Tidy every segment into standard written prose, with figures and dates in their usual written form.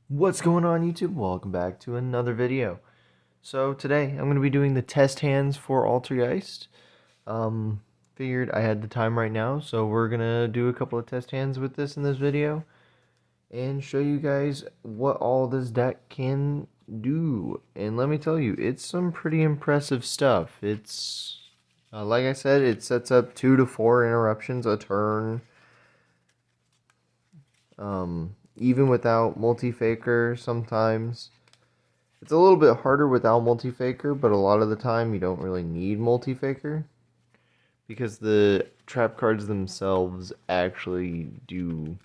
What's going on, YouTube? Welcome back to another video. So today I'm going to be doing the test hands for Altergeist. Figured I had the time right now, so we're going to do a couple of test hands with this in this video and show you guys what all this deck can do. And let me tell you, it's some pretty impressive stuff. It's like I said, it sets up 2 to 4 interruptions a turn. Even without multi-faker sometimes. It's a little bit harder without multi-faker, but a lot of the time you don't really need multi-faker because the trap cards themselves actually do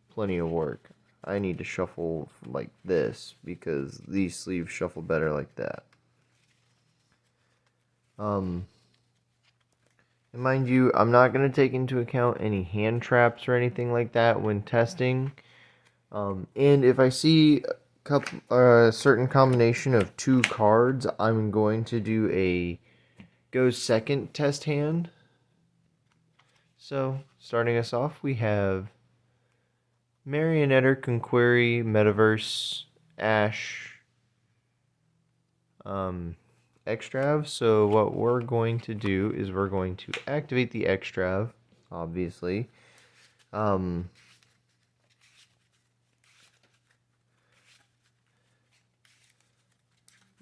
plenty of work. I need to shuffle like this because these sleeves shuffle better like that. And mind you, I'm not going to take into account any hand traps or anything like that when testing. And if I see a certain combination of 2 cards, I'm going to do a go second test hand. So, starting us off, we have Marionetter, Conquery, Metaverse, Ash, Extrav. So what we're going to do is we're going to activate the Extrav, obviously.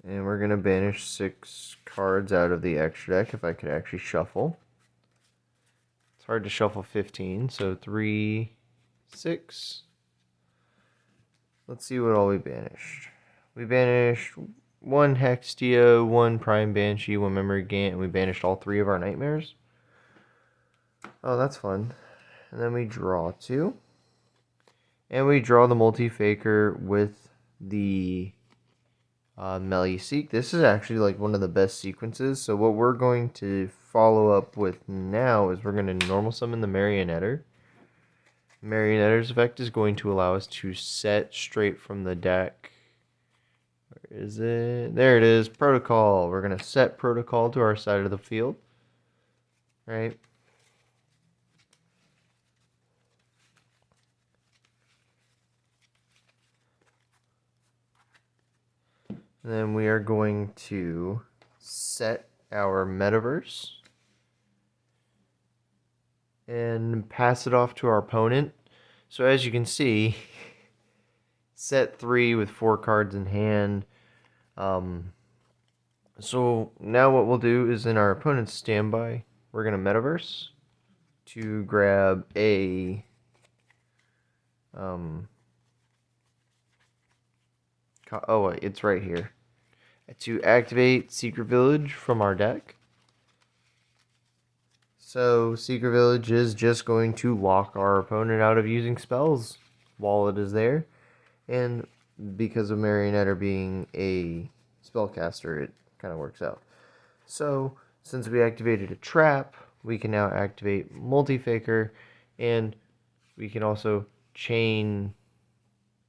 And we're going to banish 6 cards out of the extra deck if I could actually shuffle. It's hard to shuffle 15, so 3, 6. Let's see what all we banished. We banished 1 Hextio, 1 Prime Banshee, 1 Memory Gant, and we banished all 3 of our nightmares. Oh, that's fun. And then we draw 2. And we draw the multi-faker with the Seek. This is actually like one of the best sequences. So what we're going to follow up with now is we're going to normal summon the Marionetter. Marionetter's effect is going to allow us to set straight from the deck. Where is it? There it is. Protocol. We're going to set Protocol to our side of the field. Right? And then we are going to set our Metaverse and pass it off to our opponent. So as you can see, set 3 with 4 cards in hand. So now what we'll do is in our opponent's standby, we're going to Metaverse to grab a oh wait, it's right here. To activate Secret Village from our deck. So Secret Village is just going to lock our opponent out of using spells while it is there. And because of Marionetter being a spellcaster, it kind of works out. So since we activated a trap, we can now activate Multi-Faker, and we can also chain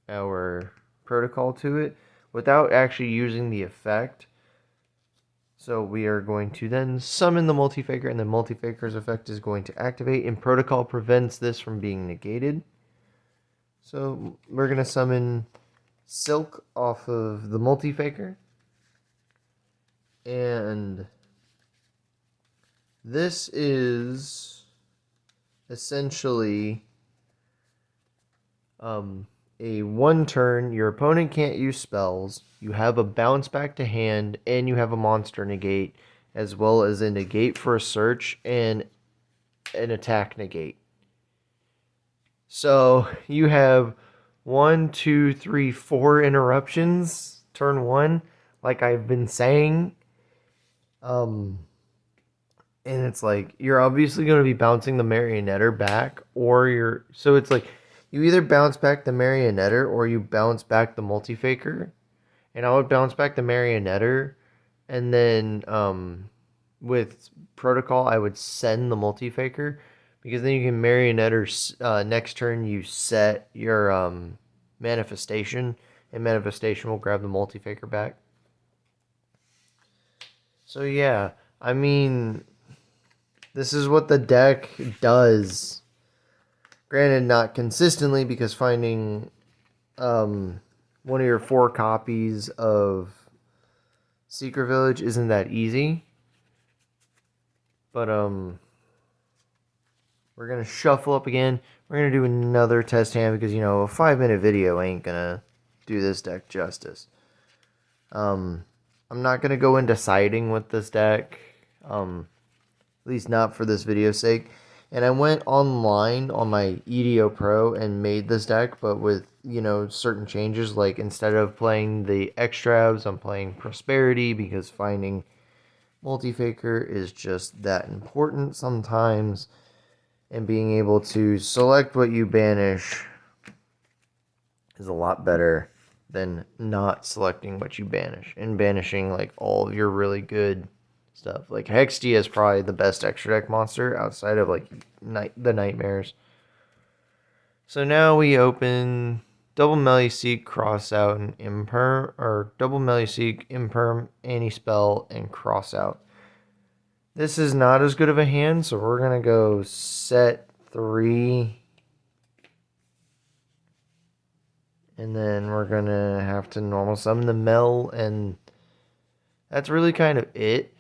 our protocol to it without actually using the effect. So we are going to then summon the Multi-Faker, and the Multi-Faker's effect is going to activate, and Protocol prevents this from being negated. So we're going to summon Silk off of the Multi-Faker. And this is essentially a 1 turn. Your opponent can't use spells. You have a bounce back to hand, and you have a monster negate, as well as a negate for a search and an attack negate. So you have 1, 2, 3, 4 interruptions turn 1, like I've been saying. And it's like you're obviously going to be bouncing the Marionetter back, or so it's like you either bounce back the Marionetter or you bounce back the Multi-Faker. And I would bounce back the Marionetter, and then with Protocol I would send the Multi-Faker, because then you can Marionetter next turn you set your Manifestation, and Manifestation will grab the Multi-Faker back. So yeah, I mean, this is what the deck does. Granted, not consistently, because finding one of your 4 copies of Secret Village isn't that easy. But we're gonna shuffle up again. We're gonna do another test hand because, you know, a 5-minute video ain't gonna do this deck justice. I'm not gonna go into siding with this deck, at least not for this video's sake. And I went online on my EDO Pro and made this deck, but with, you know, certain changes. Like, instead of playing the extras, I'm playing Prosperity because finding Multi-Faker is just that important sometimes. And being able to select what you banish is a lot better than not selecting what you banish. And banishing, like, all of your really good stuff. Like, Hextia is probably the best extra deck monster outside of, like, the Nightmares. So now we open double Melee Seek, Cross Out, and Imperm. Or double Melee Seek, Imperm, Anti-Spell, and Cross Out. This is not as good of a hand, so we're going to go set 3. And then we're going to have to normal summon the Mel, and that's really kind of it.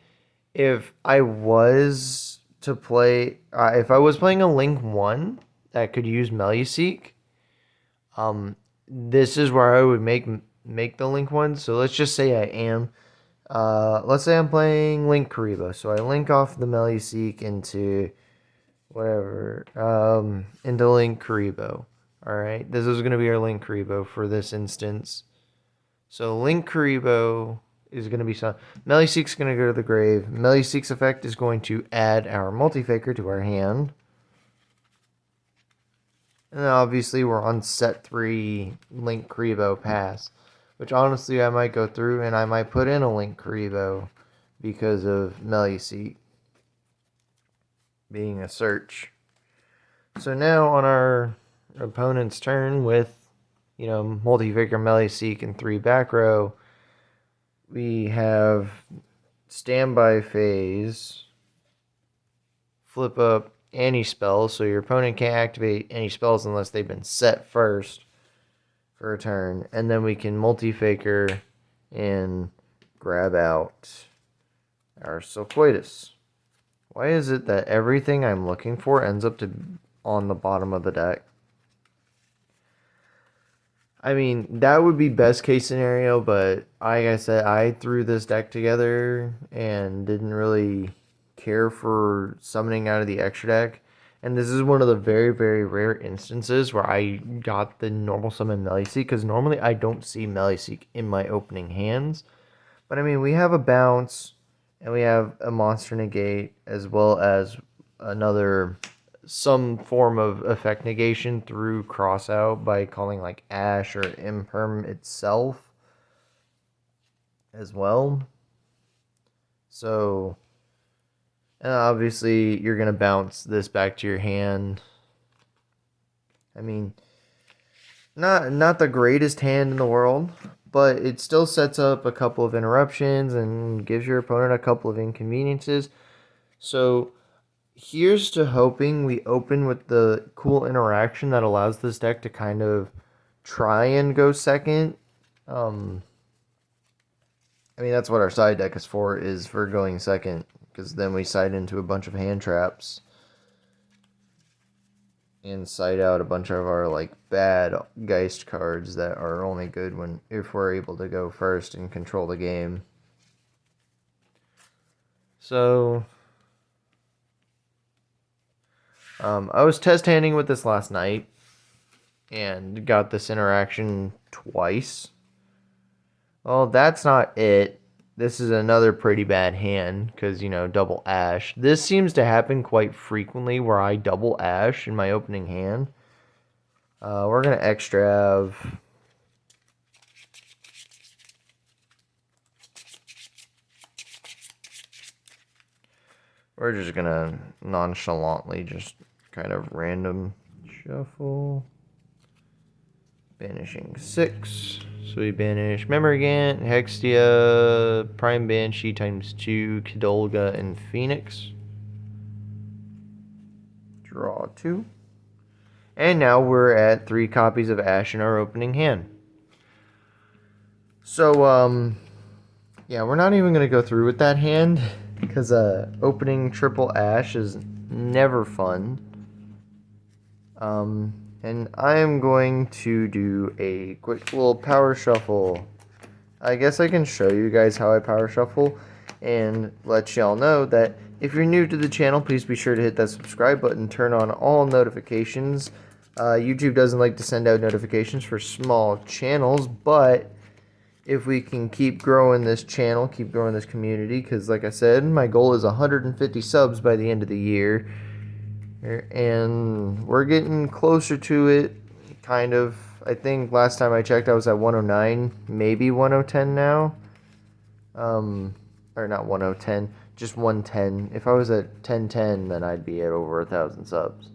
If I was to play, if I was playing a Link 1 that could use Meluseek, this is where I would make the Link 1. So let's just say I am. Let's say I'm playing Link Karibo. So I link off the Meluseek into whatever, into Link Karibo. Alright, this is going to be our Link Karibo for this instance. So Link Karibo is going to be Meluseek's going to go to the grave. Meluseek's effect is going to add our Multi-Faker to our hand. And then obviously we're on set 3 Link Karibo pass. Which honestly I might go through and I might put in a Link Karibo because of Meluseek being a search. So now on our opponent's turn with, you know, Multi-Faker, Meluseek, and 3 back row, we have standby phase, flip up any spells, so your opponent can't activate any spells unless they've been set first for a turn, and then we can Multi-Faker and grab out our Silcoitus. Why is it that everything I'm looking for ends up on the bottom of the deck? I mean, that would be best case scenario, but like I said, I threw this deck together and didn't really care for summoning out of the extra deck. And this is one of the very, very rare instances where I got the normal summon Meluseek, because normally I don't see Meluseek in my opening hands. But I mean, we have a bounce, and we have a monster negate, as well as some form of effect negation through crossout by calling like Ash or Imperm itself as well. So, and obviously you're going to bounce this back to your hand. I mean, not the greatest hand in the world, but it still sets up a couple of interruptions and gives your opponent a couple of inconveniences. So here's to hoping we open with the cool interaction that allows this deck to kind of try and go second. I mean, that's what our side deck is for going second, because then we side into a bunch of hand traps and side out a bunch of our like bad Geist cards that are only good if we're able to go first and control the game. So I was test handing with this last night and got this interaction twice. Well, that's not it. This is another pretty bad hand because, you know, double Ash. This seems to happen quite frequently where I double Ash in my opening hand. We're going to extra. We're just going to nonchalantly just kind of random shuffle. Banishing 6. So we banish Memorgant, Hextia, Prime Banshee times 2, Kidolga, and Phoenix. Draw 2. And now we're at 3 copies of Ash in our opening hand. So, yeah, we're not even going to go through with that hand because opening triple ash is never fun. And I am going to do a quick little power shuffle. I guess I can show you guys how I power shuffle and let y'all know that if you're new to the channel, please be sure to hit that subscribe button, turn on all notifications. YouTube doesn't like to send out notifications for small channels, but if we can keep growing this channel, keep growing this community, because like I said, my goal is 150 subs by the end of the year, and we're getting closer to it, kind of. I think last time I checked I was at 109, maybe 110 now. Or not 110, just 110. If I was at 1010, then I'd be at over 1,000 subs.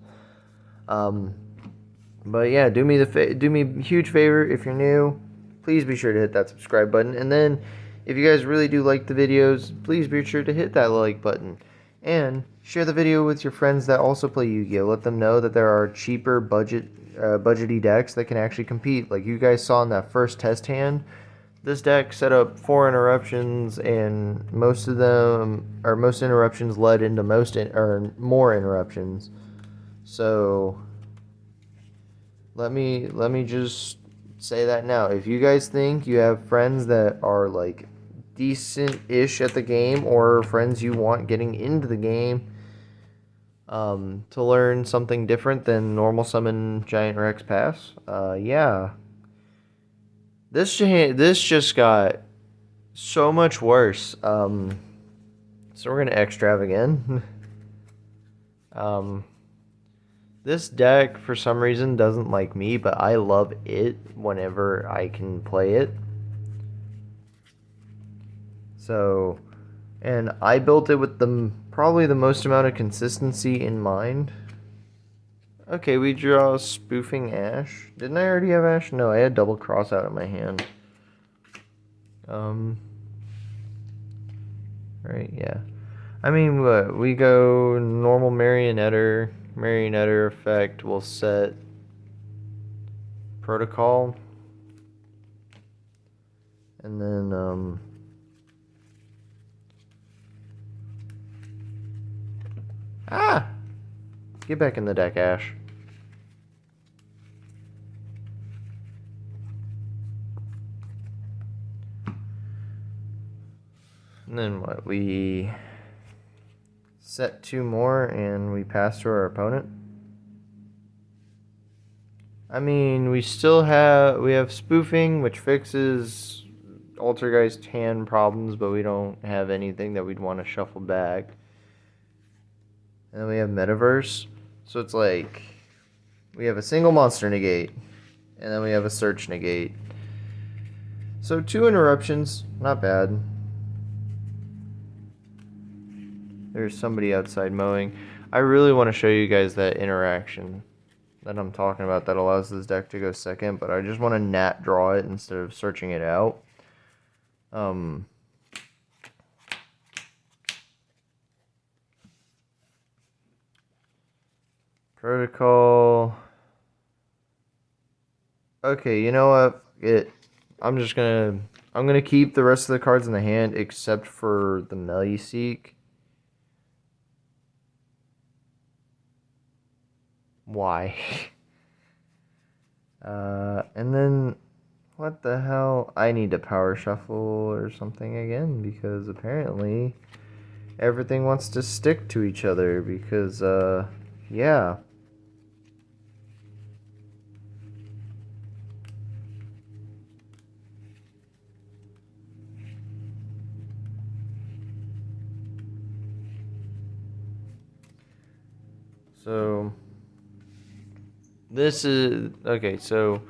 But yeah, do me a huge favor if you're new. Please be sure to hit that subscribe button, and then if you guys really do like the videos, please be sure to hit that like button and share the video with your friends that also play Yu-Gi-Oh. Let them know that there are cheaper budgety decks that can actually compete. Like you guys saw in that first test hand, this deck set up 4 interruptions, and most interruptions led into more interruptions. So let me just say that now. If you guys think you have friends that are like decent-ish at the game, or friends you want getting into the game, to learn something different than normal summon Giant Rex Pass, yeah. This just got so much worse. So we're gonna extrav again. This deck for some reason doesn't like me, but I love it whenever I can play it. So, and I built it with probably the most amount of consistency in mind. Okay, we draw Spoofing Ash. Didn't I already have Ash? No, I had Double Cross out of my hand. Right, yeah. I mean, what? We go normal Marionetter effect. We'll set Protocol. And then, get back in the deck, Ash. And then what? We set 2 more and we pass to our opponent. I mean, we have spoofing, which fixes Altergeist hand problems, but we don't have anything that we'd want to shuffle back. And then we have Metaverse, so it's like we have a single monster negate, and then we have a search negate. So 2 interruptions, not bad. There's somebody outside mowing. I really want to show you guys that interaction that I'm talking about that allows this deck to go second, but I just want to nat draw it instead of searching it out. Protocol. Okay, you know what? I'm gonna keep the rest of the cards in the hand except for the Meliseek. Why? And then what the hell? I need to power shuffle or something again, because apparently everything wants to stick to each other, because yeah. So this is okay, so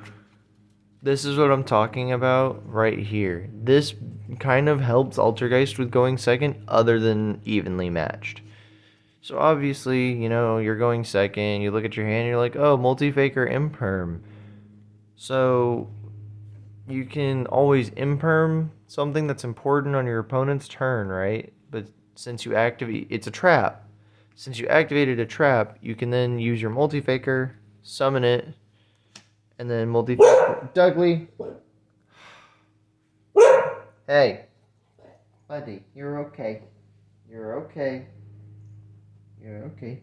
this is what I'm talking about right here. This kind of helps Altergeist with going second, other than evenly matched. So obviously, you know, you're going second, you look at your hand, you're like, oh, multi-faker imperm. So you can always imperm something that's important on your opponent's turn, right? But since you activate, it's a trap. Since you activated a trap, you can then use your multi-faker, summon it, and then multi-faker. Dudley! Hey, buddy, you're okay. You're okay. You're okay.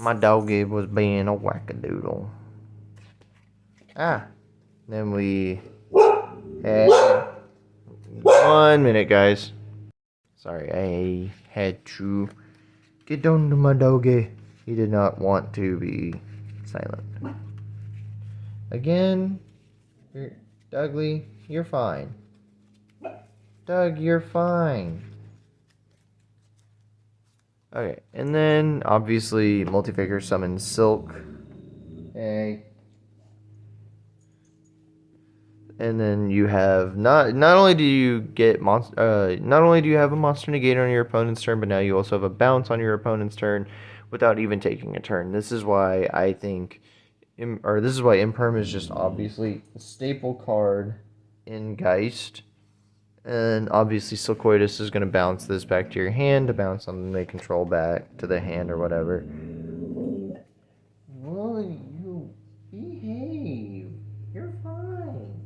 My doggy was being a wackadoodle. Then we had 1 minute, guys. Sorry, I had to get down to my doggy. He did not want to be silent. Again, Dougley, you're fine. Doug, you're fine. Okay, and then obviously Multifigure summons Silk. Hey. And then you have not only do you get not only do you have a monster negator on your opponent's turn, but now you also have a bounce on your opponent's turn without even taking a turn. This is why I think this is why Imperm is just obviously a staple card in Geist. And obviously Silcoidus is going to bounce this back to your hand to bounce something they control back to the hand or whatever. Well, you behave. You're fine.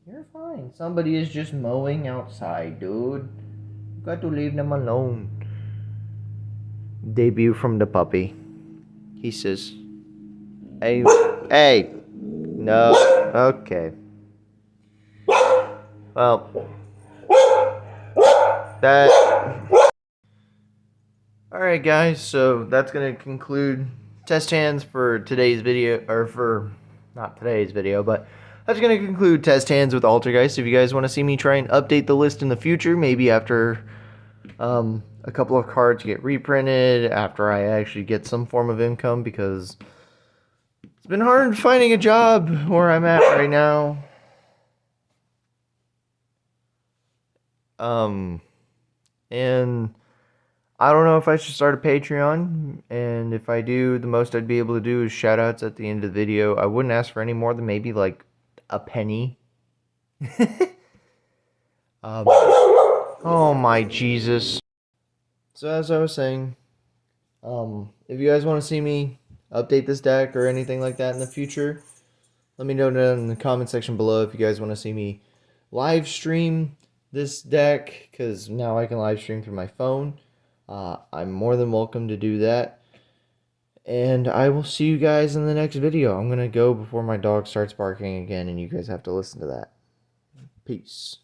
You're fine. Somebody is just mowing outside, dude. You got to leave them alone. Debut from the puppy. He says, hey, hey. No. Okay. Well, that. Alright, guys, so that's going to conclude test hands for today's video, or for not today's video, but that's going to conclude test hands with Altergeist. If you guys want to see me try and update the list in the future, maybe after a couple of cards get reprinted, after I actually get some form of income, because it's been hard finding a job where I'm at right now. And I don't know if I should start a Patreon, and if I do, the most I'd be able to do is shoutouts at the end of the video. I wouldn't ask for any more than maybe like a penny. Oh my Jesus. So as I was saying, if you guys want to see me update this deck or anything like that in the future, let me know down in the comment section below if you guys want to see me live stream this deck, because now I can live stream through my phone. I'm more than welcome to do that. And I will see you guys in the next video. I'm going to go before my dog starts barking again and you guys have to listen to that. Peace.